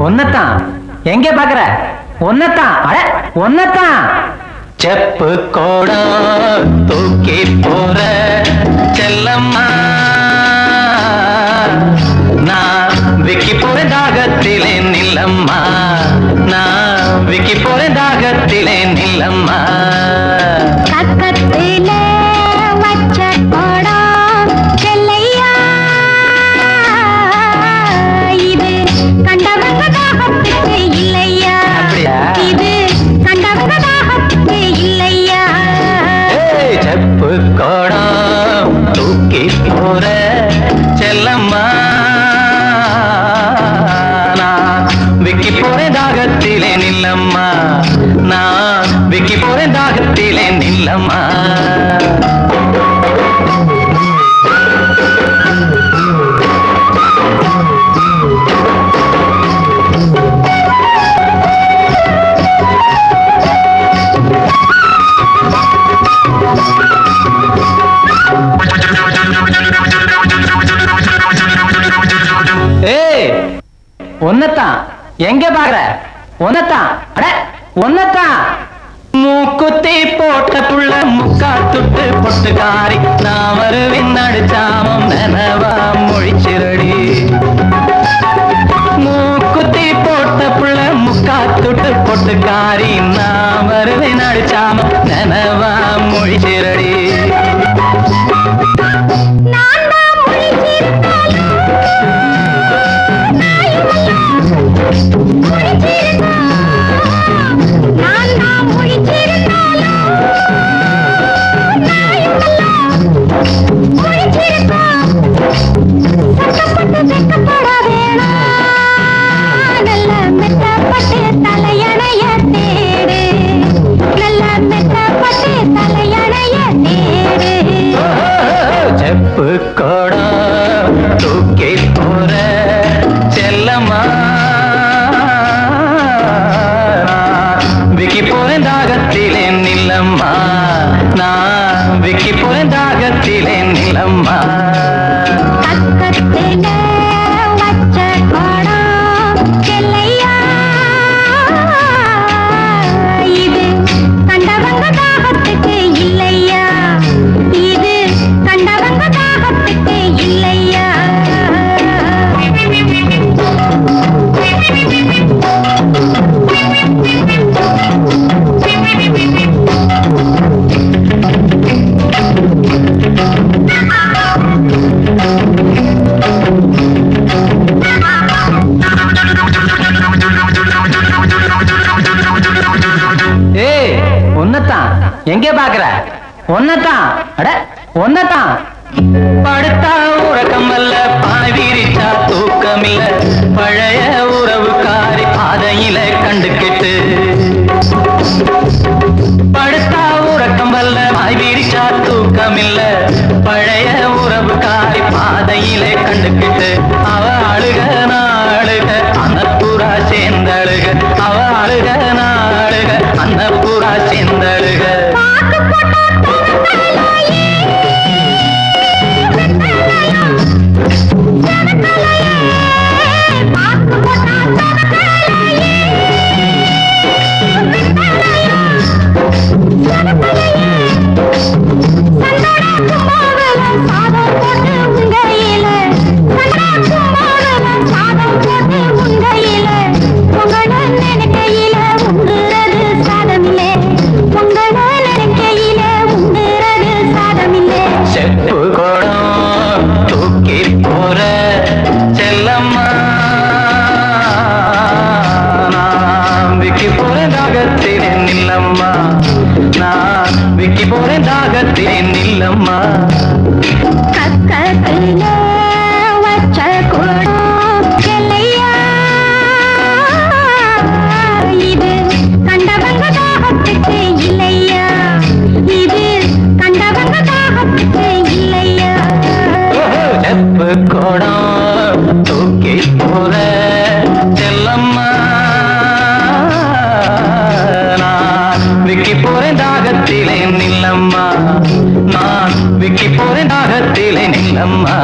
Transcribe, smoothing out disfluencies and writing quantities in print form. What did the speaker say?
ஒன்னத்தான் எங்கே பாக்குற? ஒன்னத்தான், அட ஒன்னத்தான். செப்பு கோடா தூக்கி போற செல்லம்மா, நான் விக்கி போறேன் தாகத்திலே நில்லம்மா, நான் விக்கி போறேன் தாகத்திலே நில்லம்மா. பக்கத்திலே வச்ச கோடா செல்லையா, இது கண்டவங்க தாகத்துக்கு இல்லையா, இது கண்டவங்க தாகத்துக்கு இல்லையா. செப்பு கோடா தூக்கி போற செல்லம்மா, நான் விக்கி போறேன் தாகத்திலே நில்லம்மா, நான் விக்கி போறேன் தாகத்திலே நில்லம்மா. ஒன்னத்தான் எங்க பாக்குற? ஒன்னத்தான், அட ஒன்னத்தான். மூக்குத்தி போட்ட புள்ள முக்கா துட்டு பொட்டுக்காரி, நான் வருவேன் நடுச்சாமம் நனவா மொழிச்சிரடி. மூக்குத்தி போட்ட புள்ள முக்கா துட்டு பொட்டுக்காரி, நான் வருவேன் நடுச்சாமம் நனவா மொழிச்சிரடி. செப்பு கோடா தூக்கி போற செல்லம்மா, விக்கி போறேன் தாகத்திலே நில்லம்மா, நான் விக்கி போறேன் தாகத்திலே நில்லம்மா. பக்கத்திலே வச்ச கோடா செல்லையா, இது கண்டவங்க தாகத்துக்கு இல்லையா, இது கண்டவங்க தாகத்துக்கு இல்லையா. ஒன்னத்தான் எங்கே பாக்குற? ஒன்னத்தான், அட ஒன்னத்தான். படுத்தா உறக்கம் அல்ல, பாய் விரிச்சா தூக்கமில்ல, பழைய உறவுக்காரி பாதையில கண்டுகிட்டு. படுத்தா உறக்கம் அல்ல, பாய் விரிச்சா தூக்கமில்ல, பழைய உறவுக்காரி பாதையில கண்டுகிட்டு. அவ அழுக நாளுக அன்னப்புறா சேர்ந்தழுக, அவ அழுக நாளுக அன்னப்புறா சேர்ந்தழுக. செப்பு கோடம் தூக்கி போற செல்லம்மா, நான் விக்கி போறேன் தாகத்திலே நில்லம்மா, நான் விக்கி போறேன் தாகத்திலே நில்லம்மா. பக்கத்திலே வச்ச கோடா செல்லையா, இது கண்டவங்க தாகத்துக்கு இல்லையா, இது கண்டவங்க தாகத்துக்கு இல்லையா. செப்பு கோடம் தூக்கி போற செல்லம்மா, நான் போறேன் தாகத்திலே நில்லம்மா நான் விக்கி போறேன் தாகத்திலே நில்லம்மா